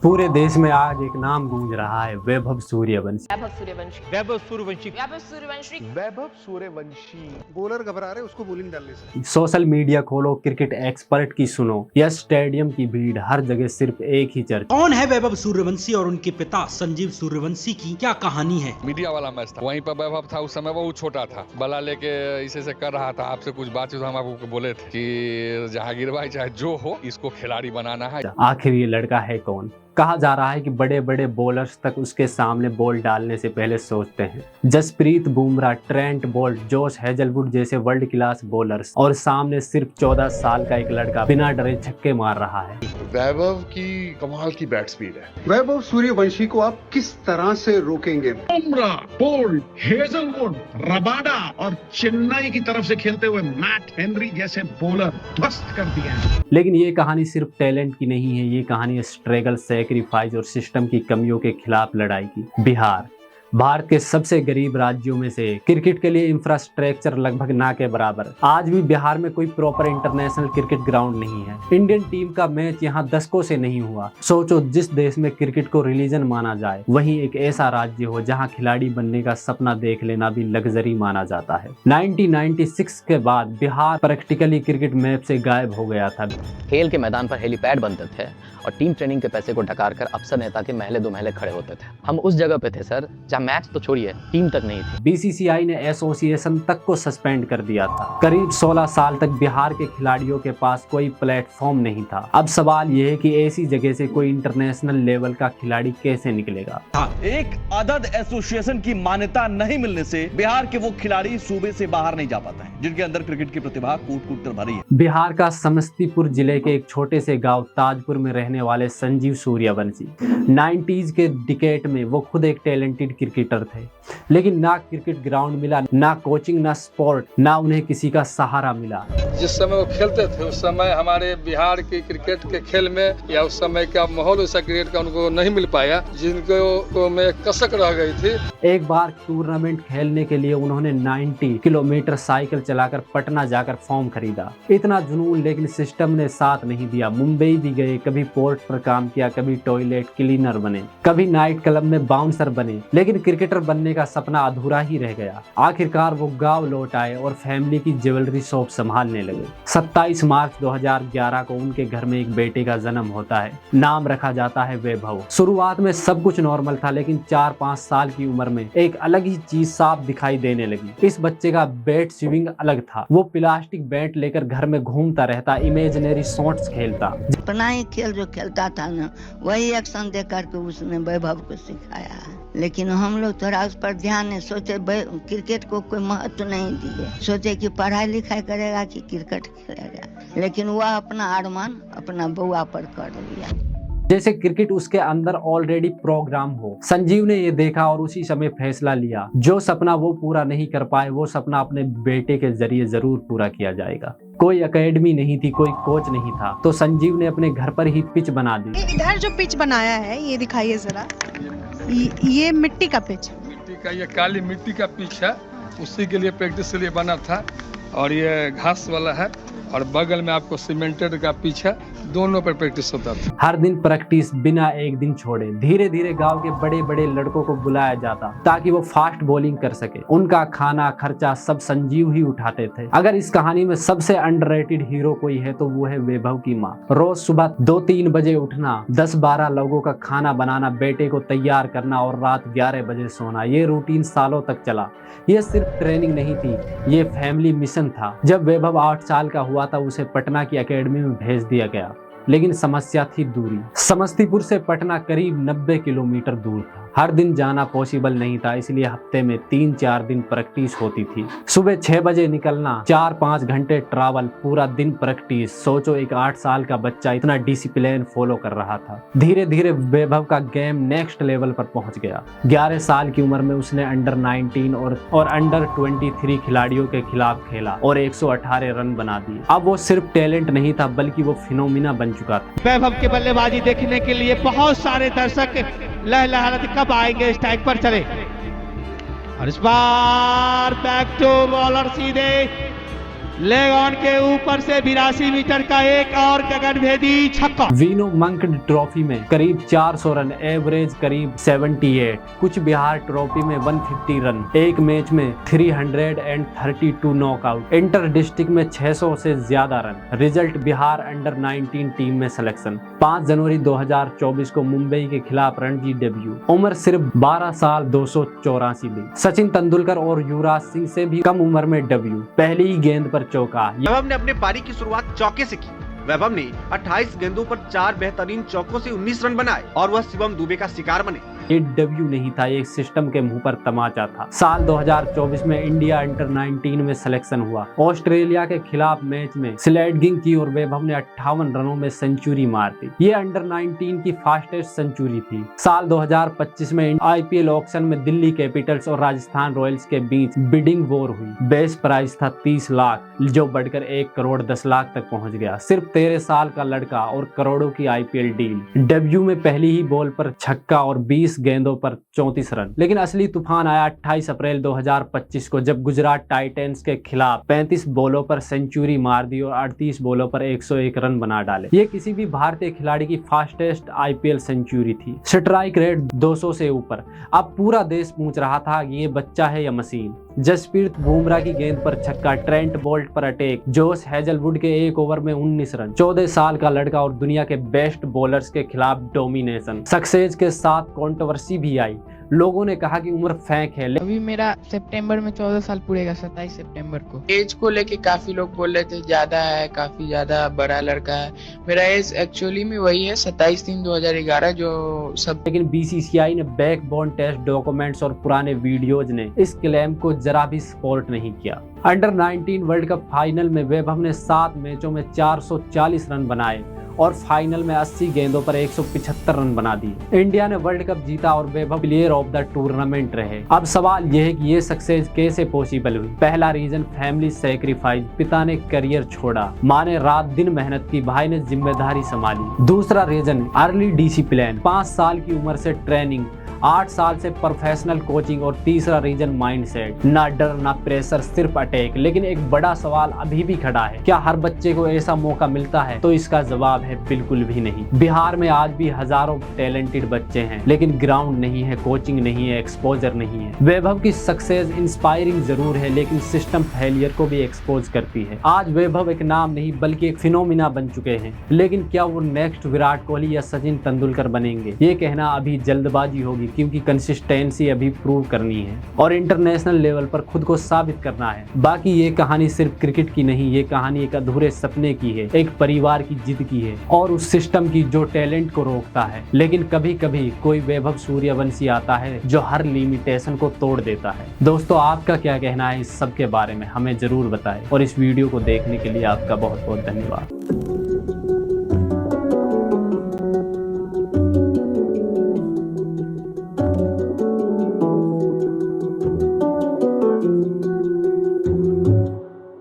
पूरे देश में आज एक नाम गूंज रहा है, वैभव सूर्यवंशी। वैभव सूर्यवंशी वैभव सूर्यवंशी वैभव सूर्यवंशी वैभव सूर्यवंशी बॉलर घबरा रहे, उसको बॉलिंग डालने से। सोशल मीडिया खोलो, क्रिकेट एक्सपर्ट की सुनो या स्टेडियम की भीड़, हर जगह सिर्फ एक ही चर्चा। कौन है वैभव सूर्यवंशी और उनके पिता संजीव सूर्यवंशी की क्या कहानी है? मीडिया वाला मैच था, वहीं पर वैभव था। उस समय वो छोटा था, बल्ला लेके इसे से कर रहा था। आपसे कुछ बातचीत हम आपको बोले थे कि जहांगीर भाई चाहे जो हो, इसको खिलाड़ी बनाना है। आखिर ये लड़का है कौन? कहा जा रहा है कि बड़े बड़े बॉलर्स तक उसके सामने बॉल डालने से पहले सोचते हैं। Jasprit Bumrah, Trent Boult, Josh Hazlewood जैसे वर्ल्ड क्लास बॉलर्स, और सामने सिर्फ 14 साल का एक लड़का बिना डरे छक्के मार रहा है। वैभव की कमाल की बैट स्पीड है। वैभव सूर्यवंशी को आप किस तरह से रोकेंगे? बुमराह, बोल्ट, हेजलवुड, रबाडा और चेन्नई की तरफ से खेलते हुए मैट हेनरी जैसे बॉलर ध्वस्त कर दिए हैं। लेकिन ये कहानी सिर्फ टैलेंट की नहीं है, ये कहानी स्ट्रगल, सैक्रिफाइस और सिस्टम की कमियों के खिलाफ लड़ाई की। बिहार भारत के सबसे गरीब राज्यों में से, क्रिकेट के लिए इंफ्रास्ट्रक्चर लगभग ना के बराबर। आज भी बिहार में कोई प्रॉपर इंटरनेशनल क्रिकेट ग्राउंड नहीं है। इंडियन टीम का मैच यहाँ दशकों से नहीं हुआ। सोचो, जिस देश में क्रिकेट को रिलीजन माना जाए, वहीं एक ऐसा राज्य हो जहाँ खिलाड़ी बनने का सपना देख लेना भी लग्जरी माना जाता है। 1996 के बाद बिहार प्रैक्टिकली क्रिकेट मैप से गायब हो गया था। खेल के मैदान पर हेलीपैड बनते थे और टीम ट्रेनिंग के पैसे को डकार कर अफसर नेता के महले दो महले खड़े होते थे। हम उस जगह पे थे सर जहाँ मैच तो छोड़िए, टीम तक नहीं थी। बीसीसीआई ने एसोसिएशन तक को सस्पेंड कर दिया था। करीब 16 साल तक बिहार के खिलाड़ियों के पास कोई प्लेटफॉर्म नहीं था। अब सवाल यह है कि ऐसी जगह से कोई इंटरनेशनल लेवल का खिलाड़ी कैसे निकलेगा? एक अदद एसोसिएशन की मान्यता नहीं मिलने से बिहार के वो खिलाड़ी सूबे से बाहर नहीं जा पाते हैं, जिनके अंदर क्रिकेट की प्रतिभा कूट कूट कर भरी है। बिहार का समस्तीपुर जिले के एक छोटे से गांव ताजपुर में रहने वाले संजीव सूर्यवंशी 90s के डिकेड में वो खुद एक टैलेंटेड क्रिकेटर थे, लेकिन ना क्रिकेट ग्राउंड मिला, ना कोचिंग, ना स्पोर्ट, ना उन्हें किसी का सहारा मिला। जिस समय वो खेलते थे, उस समय हमारे बिहार के क्रिकेट के खेल में या उस समय का माहौल ऐसा क्रिकेट का उनको नहीं मिल पाया, जिनको में कसक रह गई थी। एक बार टूर्नामेंट खेलने के लिए उन्होंने 90 किलोमीटर साइकिल चलाकर पटना जाकर फॉर्म खरीदा। इतना जुनून, लेकिन सिस्टम ने साथ नहीं दिया। मुंबई भी गए, कभी पोर्ट पर काम किया, कभी टॉयलेट क्लीनर बने, कभी नाइट क्लब में बाउंसर बने, लेकिन क्रिकेटर बनने का सपना अधूरा ही रह गया। आखिरकार वो गांव लौट आए और फैमिली की ज्वेलरी शॉप संभालने लगे। 27 मार्च 2011 को उनके घर में एक बेटे का जन्म होता है। नाम रखा जाता है वैभव। शुरुआत में सब कुछ नॉर्मल था, लेकिन 4-5 साल की उम्र में एक अलग ही चीज साफ दिखाई देने लगी। इस बच्चे का बैट स्विंग अलग था। वो प्लास्टिक बैट लेकर घर में घूमता रहता, इमेजिनरी शॉट्स खेलता। अपना ही खेल जो खेलता था ना, वही एक्शन दे करके उसने वैभव को सिखाया है। लेकिन हम लोग थोड़ा उस पर ध्यान नहीं सोचे, क्रिकेट को कोई महत्व नहीं दिए। सोचे कि पढ़ाई लिखाई करेगा कि क्रिकेट खेलेगा, लेकिन वह अपना अरमान अपना बउआ पर कर लिया। जैसे क्रिकेट उसके अंदर ऑलरेडी प्रोग्राम हो। संजीव ने ये देखा और उसी समय फैसला लिया, जो सपना वो पूरा नहीं कर पाए, वो सपना अपने बेटे के जरिए जरूर पूरा किया जाएगा। कोई एकेडमी नहीं थी, कोई कोच नहीं था, तो संजीव ने अपने घर पर ही पिच बना दी। इधर जो पिच बनाया है, ये दिखाइए जरा। ये मिट्टी का पिच, मिट्टी का, ये काली मिट्टी का पिच है। उसी के लिए प्रैक्टिस के लिए बना था। और ये घास वाला है, और बगल में आपको सीमेंटेड का पिच है। दोनों पर प्रैक्टिस होता था। हर दिन प्रैक्टिस, बिना एक दिन छोड़े। धीरे धीरे गांव के बड़े बड़े लड़कों को बुलाया जाता ताकि वो फास्ट बॉलिंग कर सके। उनका खाना खर्चा सब संजीव ही उठाते थे। अगर इस कहानी में सबसे अंडररेटेड हीरो कोई है तो वो है वैभव की माँ। रोज सुबह 2-3 बजे उठना, 10-12 लोगों का खाना बनाना, बेटे को तैयार करना और रात 11 बजे सोना। ये रूटीन सालों तक चला। ये सिर्फ ट्रेनिंग नहीं थी, ये फैमिली मिशन था। जब वैभव 8 साल का हुआ था, उसे पटना की एकेडमी में भेज दिया गया, लेकिन समस्या थी दूरी। समस्तीपुर से पटना करीब 90 किलोमीटर दूर था। हर दिन जाना पॉसिबल नहीं था, इसलिए हफ्ते में 3-4 दिन प्रैक्टिस होती थी। सुबह 6 बजे निकलना, 4-5 घंटे ट्रैवल, पूरा दिन प्रैक्टिस। सोचो, एक 8 साल का बच्चा इतना डिसिप्लिन फॉलो कर रहा था। धीरे धीरे वैभव का गेम नेक्स्ट लेवल पर पहुंच गया। 11 साल की उम्र में उसने अंडर 19 और अंडर 23 खिलाड़ियों के खिलाफ खेला और 118 रन बना दिए। अब वो सिर्फ टैलेंट नहीं था, बल्कि वो फिनोमिना बन चुका था। वैभव की बल्लेबाजी देखने के लिए बहुत सारे दर्शक लहलहाते कब आएंगे स्ट्राइक पर चले। और इस बार बैक टू बॉलर सीधे लेग ऑन के ऊपर से 82 मीटर का एक और गगनभेदी छक्का। वीनो मंकड ट्रॉफी में करीब 400 रन, एवरेज करीब 78। कुछ बिहार ट्रॉफी में 150 रन, एक मैच में 332 नॉकआउट, इंटर डिस्ट्रिक्ट में 600 से ज्यादा run. Result Bihar under 19 team में सिलेक्शन। 5 जनवरी 2024 को मुंबई के खिलाफ रणजी डेब्यू। उम्र सिर्फ 12 साल 284 दिन। सचिन तेंदुलकर और युवराज सिंह से भी कम उम्र में डेब्यू। पहली ही गेंद पर चौका। वैभव ने अपने पारी की शुरुआत चौके से की। वैभव ने 28 गेंदों पर 4 बेहतरीन चौकों से 19 रन बनाए और वह शिवम दुबे का शिकार बने। ये डेब्यू नहीं था, ये सिस्टम के मुंह पर तमाचा था। साल 2024 में इंडिया अंडर 19 में सिलेक्शन हुआ। ऑस्ट्रेलिया के खिलाफ मैच में स्लेडगिंग की और वैभव ने 58 रनों में सेंचुरी मार दी। ये अंडर 19 की फास्टेस्ट सेंचुरी थी। साल 2025 में आईपीएल ऑक्शन में दिल्ली कैपिटल्स और राजस्थान रॉयल्स के बीच बिडिंग वॉर हुई। बेस प्राइस था 30 लाख, जो बढ़कर 1 करोड़ 10 लाख तक पहुंच गया। सिर्फ 13 साल का लड़का और करोड़ों की आईपीएल डील। डेब्यू में पहली ही बॉल पर छक्का और 20 गेंदों पर 34 रन। लेकिन असली तूफान आया 28 अप्रैल 2025 को, जब गुजरात टाइटंस के खिलाफ 35 बॉलों पर सेंचुरी मार दी और 38 बॉलों पर 101 रन बना डाले। ये किसी भी भारतीय खिलाड़ी की फास्टेस्ट आईपीएल सेंचुरी थी। स्ट्राइक रेट 200 से ऊपर। अब पूरा देश पूछ रहा था कि ये बच्चा है या मशीन। जसप्रीत बुमराह की गेंद पर छक्का, ट्रेंट बोल्ट पर अटैक, जोश हेजलवुड के 1 ओवर में 19 रन। 14 साल का लड़का और दुनिया के बेस्ट बॉलर्स के खिलाफ डोमिनेशन। सक्सेस के साथ कंट्रोवर्सी भी आई। लोगों ने कहा कि उम्र फेंक है। अभी मेरा सितंबर में 14 साल पूरेगा, 27 सितंबर को। एज को लेके काफी लोग बोल रहे थे ज्यादा है, काफी ज्यादा बड़ा लड़का है। मेरा एज एक्चुअली में वही है 27/3/2011 जो सब। लेकिन बीसीसीआई ने बैकबोन टेस्ट डॉक्यूमेंट्स और पुराने वीडियोज ने इस क्लेम को जरा भी सपोर्ट नहीं किया। अंडर 19 वर्ल्ड कप फाइनल में वैभव ने 7 मैचों में 440 रन बनाए और फाइनल में 80 गेंदों पर 175 रन बना दिए। इंडिया ने वर्ल्ड कप जीता और वैभव प्लेयर ऑफ द टूर्नामेंट रहे। अब सवाल यह है कि ये सक्सेस कैसे पॉसिबल हुई। पहला रीजन फैमिली सैक्रिफाइस। पिता ने करियर छोड़ा, माँ ने रात दिन मेहनत की, भाई ने जिम्मेदारी संभाली। दूसरा रीजन अर्ली डिसिप्लिन। 5 साल की उम्र से ट्रेनिंग, 8 साल से प्रोफेशनल कोचिंग और तीसरा रीजन माइंडसेट। ना डर ना प्रेशर, सिर्फ अटैक। लेकिन एक बड़ा सवाल अभी भी खड़ा है, क्या हर बच्चे को ऐसा मौका मिलता है? तो इसका जवाब है बिल्कुल भी नहीं। बिहार में आज भी हजारों टैलेंटेड बच्चे हैं, लेकिन ग्राउंड नहीं है, कोचिंग नहीं है, एक्सपोजर नहीं है। वैभव की सक्सेस इंस्पायरिंग जरूर है, लेकिन सिस्टम फेलियर को भी एक्सपोज करती है। आज वैभव एक नाम नहीं बल्कि एक फिनोमिना बन चुके हैं, लेकिन क्या वो नेक्स्ट विराट कोहली या सचिन तेंदुलकर बनेंगे? ये कहना अभी जल्दबाजी होगी, क्योंकि कंसिस्टेंसी अभी प्रूव करनी है और इंटरनेशनल लेवल पर खुद को साबित करना है। बाकी ये कहानी सिर्फ क्रिकेट की नहीं, ये कहानी एक अधूरे सपने की है, एक परिवार की जिद की है और उस सिस्टम की जो टैलेंट को रोकता है। लेकिन कभी कभी कोई वैभव सूर्यवंशी आता है जो हर लिमिटेशन को तोड़ देता है। दोस्तों, आपका क्या कहना है इस सब के बारे में? हमें जरूर बताएं और इस वीडियो को देखने के लिए आपका बहुत बहुत धन्यवाद।